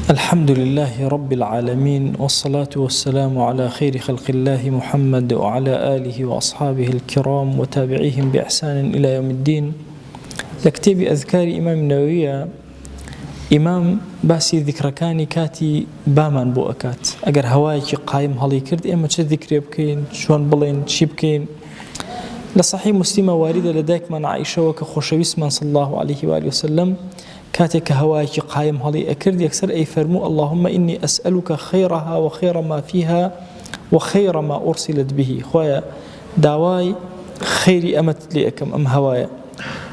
الحمد لله رب العالمين، والصلاة والسلام على خير خلق الله محمد وعلى آله وأصحابه الكرام وتابعيهم بإحسان إلى يوم الدين. لكتاب أذكار إمام النووي إمام باسي ذكركاني كاتي بامان بو أكات أجر هوايك قايم هلي كرد إما تش ذكر بكين شون بلين شيبكين لصحيح مسلمة واردة لديك من عائشة وكخوشوي اسمان صلى الله عليه وآله وسلم كاتك هوايك قايم هلي أكرد يكسر أي فرمو اللهم إني أسألك خيرها وخير ما فيها وخير ما أرسلت به. خويا داواي خيري أمت لأكم أم هوايا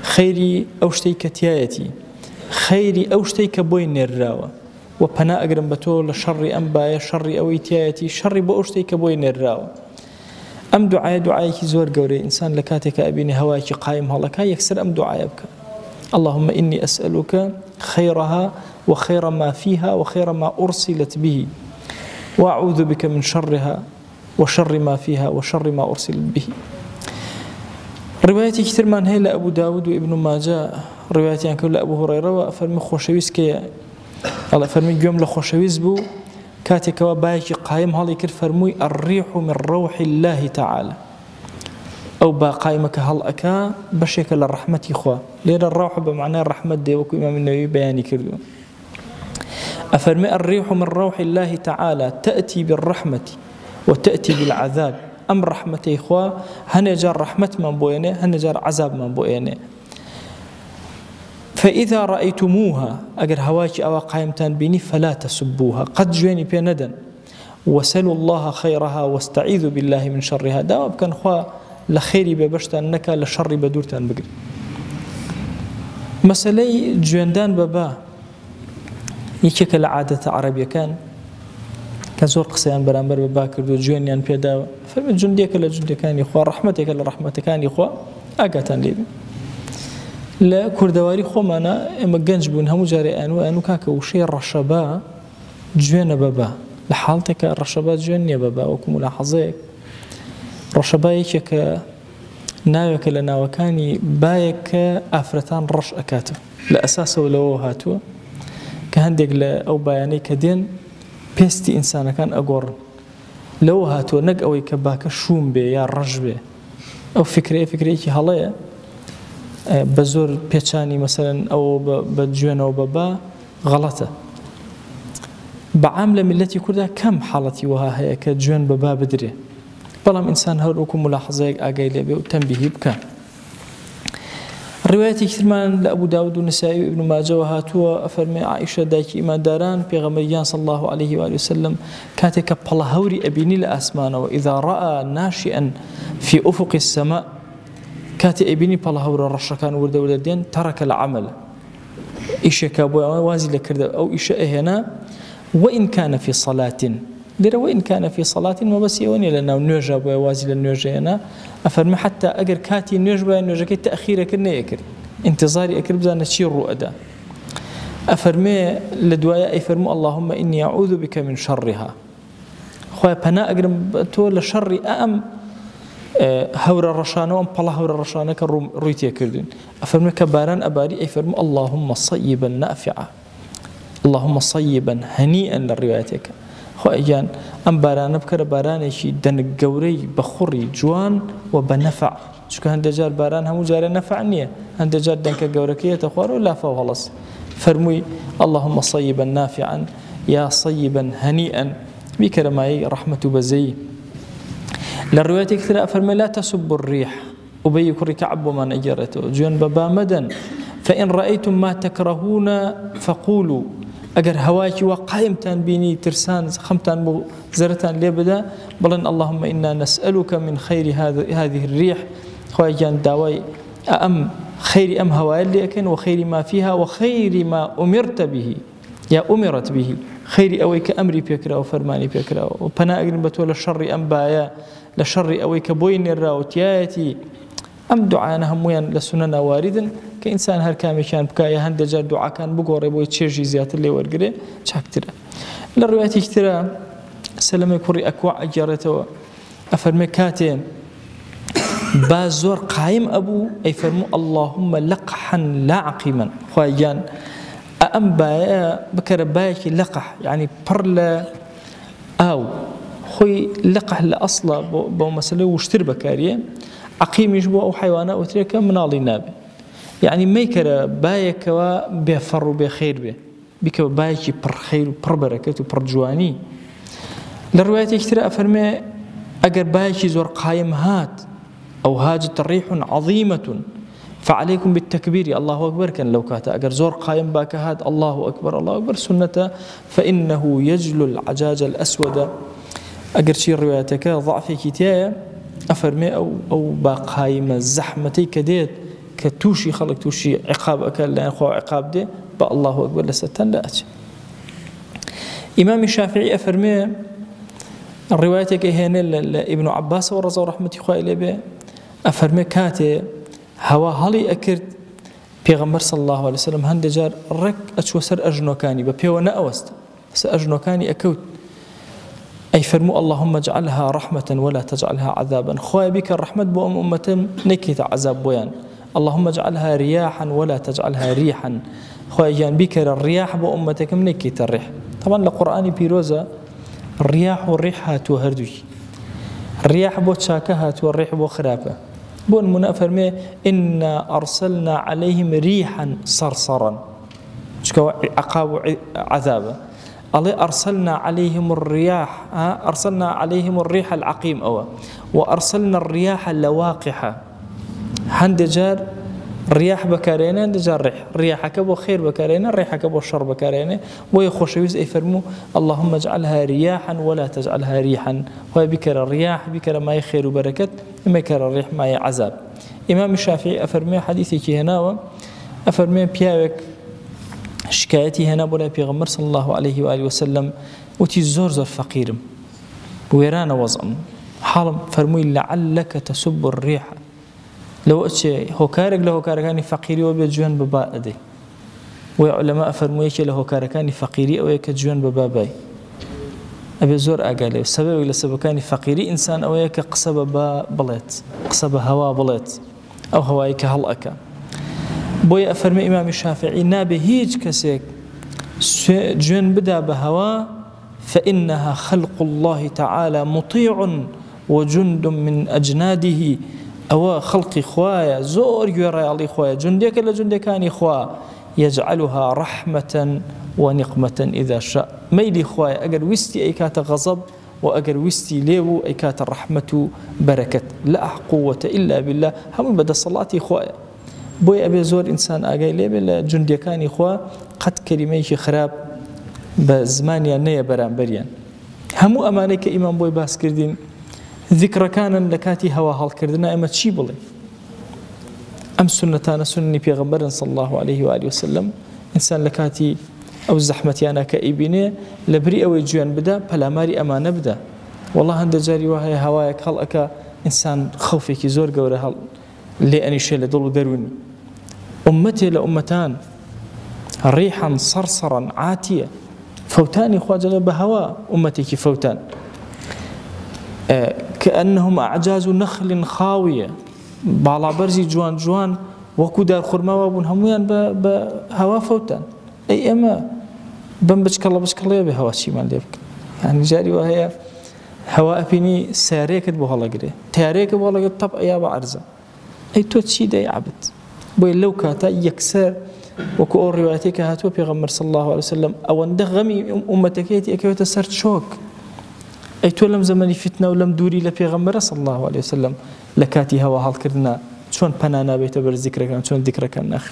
خيري أوشتيك تيايتي خيري أوشتيك بوين الراوة وبنا أقرم بتول شر أنبايا شر أويتياتي شر بأوشتيك بوين الراوة. أم دعايك زور قوري إنسان لكاتك أبيني هوايك قايم هلك يكسر أم دعايك اللهم إني أسألك خيرها وخير ما فيها وخير ما أرسلت به وأعوذ بك من شرها وشر ما فيها وشر ما أرسلت به. روايتي كثير من هي لأبو داود وابن ماجه روايتي عن كل أبو هريرة وأفرمي خوشويس كي الله فرمي جملة خوشويس بو كاتك وبايك قايم هالي كر فرمي الريح من روح الله تعالى أو با قايمك هل أكا بشيك للرحمة إخوة لأن الروح بمعنى الرحمة دي وكو إمام النووي بياني كردو أفرمي الريح من روح الله تعالى تأتي بالرحمة وتأتي بالعذاب. أم رحمة إخوة هنجار رحمة من بوينه هنجار عذاب من بوينه. فإذا رأيتموها أجر هواك أو قائمتان بيني فلا تسبوها قد جويني بيندا وسلوا الله خيرها واستعيذوا بالله من شرها. داوب كان خوا لخيري ببشتان نكا لشر بدورتان بقري. مسألة جواندان بابا يكيك العادة عربية كان زور قصيان برامبر بابا كردو جوانيان بيدا فرمي جنديك لجندي كان يخوا رحمتك لرحمتك كان يخوا أقاتان لي لا كردواري خو مانا اما جنج بون همو جاري انو كاكا وشي الرشباء جوانا بابا لحالتك الرشباء جوانيا بابا وكم ملاحظيك رشباء يكيك ناوك لناوكاني بايك أفرتان رش أكاتو لأساسه ولو هاتو كهندق أو بياني كدين بيستي إنسان كان أقور لو هاتو نق أو يكباك شوم بي يا رج بي أو فكرة إيكي هلايا بزور بيتشاني مثلا أو بجوان أو بابا غلطة بعاملة ملتي كلها كم حالتي وها هي كجوان بابا بدري بلام إنسان هروكم ملاحظة أجاي لبي وتنبيه بك. رواية كثير من لأبو داود والنسائي وابن ماجه وهاتوا أفرمي عائشة دايك إما داران بيغمريان صلى الله عليه وآله وسلم كاتك بلهوري أبيني لأسمان وإذا رأى ناشئا في أفق السماء كاتي أبيني بلهور الرشكان ورد ولدين ترك العمل إيش كابو وازي لكرد أو إيش هنا وإن كان في صلاة لرا وإن كان في صلاة ما بس يوني لنا نوجا بوازي للنوجا هنا أفرمي حتى أجر كاتي نوجا كي تأخير كنا يكر انتظاري أكر بزانا تشير رؤدا أفرمي لدوايا أفرمو اللهم إني أعوذ بك من شرها. خويا بنا أجرم تول شر أم هور الرشانة وأم بلا هور الرشانة كرويتي كردين أفرمي كباران أباري أفرمو اللهم صيبا نافعا اللهم صيبا هنيئا للروايتك. خو اجان ام باران بكره باران شي دن قوري بخوري جوان وبنفع شكو هندجار باران همو جار نفع نيه هندجار دنك قوركيه تخوار ولا فخلص فرمي اللهم صيبا نافعا يا صيبا هنيئا بكرماي رحمه بزي. للروايه كثيره فرمي لا تسبوا الريح ابي كري كعب ومن اجرته جوان بابا مدن فان رايتم ما تكرهون فقولوا أجر هواك وقائمتان بيني ترسان خمتان بو زرتان ليبدا بلن اللهم إنا نسألك من خير هذه الريح خواجان داوي أم خير أم هواي لكن وخير ما فيها وخير ما أمرت به يا أمرت به خير أويك أمري بيكرا وفرماني بيكرا وبنا أجر بتول الشر أم بايا لشر أويك بوين الراوتياتي أم دعانا هميان لسننا واردا كإنسان هر كامي كان بكايا هندجار دعاء كان بقوري بوي تشيرجي زيات اللي ورقري شاكترا. للرواية كتيرا سلمي كوري أكواع أجارته أفرمي كاتين بازور قايم أبو أي فرمو اللهم لقحا لا عقيما خواجان ئەم بایە بکەرە بایەکی لەقەح یعنی پڕ لە ئاو خۆی لەقەح لە ئەسڵە بۆ مەسەلە وشتر بەکاریە عەقیمیش بۆ ئەو حیوانە ئەوترێکە مناڵی نابێ یعنی مەیکەرە بایەکەوە بێفەڕ و بێخێر بێ بیکەوە بایەکی پڕخەیر و پڕ بەرەکەت و پڕ جوانی لە ڕوایەتێکی ترە ئەفەرمێ ئەگەر بایەکی زۆر قایم هات أو هاجت ريح عظيمة فعليكم بالتكبير الله أكبر كان لو كاتا أجر زور قايم باك هاد الله أكبر الله أكبر سنة فإنه يجلو العجاج الأسود أجر شي روايتك ضعف كتاية أفرمي أو باقايم الزحمتي كديت كتوشي خلق توشي عقاب أكل لأن خو عقاب دي با الله أكبر لستن لا أتي إمام الشافعي أفرمي الروايتك هنا ابن عباس ورضا رحمة خواه إليه أفرمي كاتي هوا هلي أكرد پیغمبر صلى الله عليه وسلم هند جار رك أشو سر أجنوكاني ببيو نأوست سر أجنوكاني أكوت أي فرمو اللهم اجعلها رحمة ولا تجعلها عذابا خواه بك الرحمة بو أمة نكيت عذاب بويان اللهم اجعلها رياحا ولا تجعلها ريحا خواه جان بك الرياح بو أمتك نكيت الريح طبعا القرآن بيروزا الرياح والريح هاتو هردوي الرياح بو تشاكا هاتو الريح بو خرابة بون منافرمي إنا أرسلنا عليهم ريحا صرصرا شكو عقاب عذابا الله أرسلنا عليهم الرياح أرسلنا عليهم الريح العقيم وأرسلنا الرياح اللواقحة هند جار الرياح بكارينا هند جار رياح كبو خير بكارينا ريح كبو شر بكارينا ويخش يوز يفرمو اللهم اجعلها رياحا ولا تجعلها ريحا وهي بكر الرياح بكر ما خير وبركة ما يكر الريح ما عذاب إمام الشافعي أفرمي حديثي هنا أفرمي بياوك شكايتي هنا بولا بيغمر صلى الله عليه وآله وسلم وتي زور فقيرم ويرانا وضعم حالم فرمي لعلك تسب الريح لو أشي هوكارك له هوكاركاني فقيري وبيجوان بباء دي وعلماء فرمويك له هوكاركاني فقيري أو يكجوان بباباي أبي زور أقالي والسبب إلى سبكاني فقيري إنسان أو يك قصب بلات قصب هوا بلات أو هوايك هلأك بوي أفرمي إمام الشافعي نابي هيج كسيك جوان بدا بهوا فإنها خلق الله تعالى مطيع وجند من أجناده أو خلق خوايا زور يرى علي خوايا جندك إلا جندكاني خوا يجعلها رحمة ونقمة إذا شاء ميلي خوايا أجر وستي أي كات غضب وأجر وستي ليو أي كات الرحمة بركة لا قوة إلا بالله هم بدأ صلاتي خوايا بوي أبي زور إنسان أجي لي بلا جندكاني خوا قد كلميش خراب بزمانيا نيا بران بريان هم أمانك إمام بوي باس كردين ذكر كان لكاتي هوا هالكردنا إما تشي بلي أم سنتانا سنني بيغمبر صلى الله عليه وآله وسلم إنسان لكاتي أو زحمتي أنا كإبني لبري أو يجوان بدا بلا ماري أمانة بدا والله هند جاري وهي هوايك هلأك إنسان خوفك زور قورة هل لأني شيء لدول دروني أمتي لأمتان ريحا صرصرا عاتية فوتاني خواجة بهواء أمتك فوتان كأنهم أعجاز نخل خاوية بالا برزي جوان جوان وكو دار خرما وابون هميان بهوا فوتان أي أما بمبشك الله بهوا شيمان ليبك يعني جاري وهي هوا أبيني ساريك بوها لقري تاريك بوها لقري طب أيا بعرزة أي توتشي داي عبد بوي لو كاتا يكسر وكو روايتك هاتوا بيغمر صلى الله عليه وسلم أو اندغمي أمتكيتي أكيوتا سرت شوك أي تولم زمني فتنة ولم دوري لبيغمر صلى الله عليه وسلم لكاتي هوا هالكردنا شون بنانا بيتبر ذكر كان شون ذكر كان نخ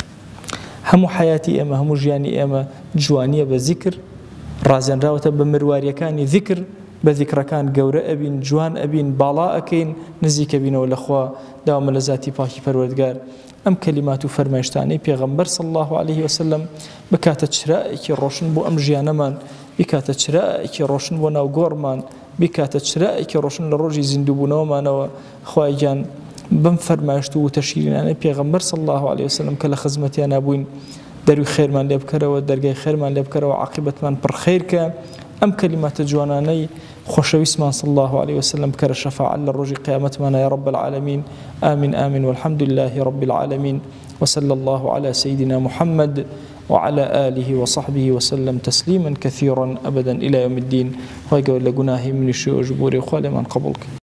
همو حياتي أما همو جياني أما جوانية بذكر رازن راوتا بمرواري كان ذكر بذكر كان جورة أبين جوان أبين بالا أكين نزيك بينه والأخوة داوم لذاتي باكي پروردگار أم كلمات فرماشتاني بيغمبر صلى الله عليه وسلم بكاتة شرائك روشن بو أم جيانمان بكاتة شرائك روشن بو ناو غورمان بكاتة شرائك روشن لروجي زندوبونومان وخواجان بم فرماشتو وتشيرين بيغمبر صلى الله عليه وسلم كلا خزمتي أنا بوين دروي خير من لبكره ودرجة خير من لبكره وعاقبة من برخير ك أم كلمات جواناني خوش اسمان صلى الله عليه وسلم كر الشفاعة للرجي قيامتنا يا رب العالمين آمين آمين والحمد لله رب العالمين وصلى الله على سيدنا محمد وعلى آله وصحبه وسلم تسليما كثيرا أبدا إلى يوم الدين. ويقول لقناهي من الشيء وجبوري وخالي من قبلك.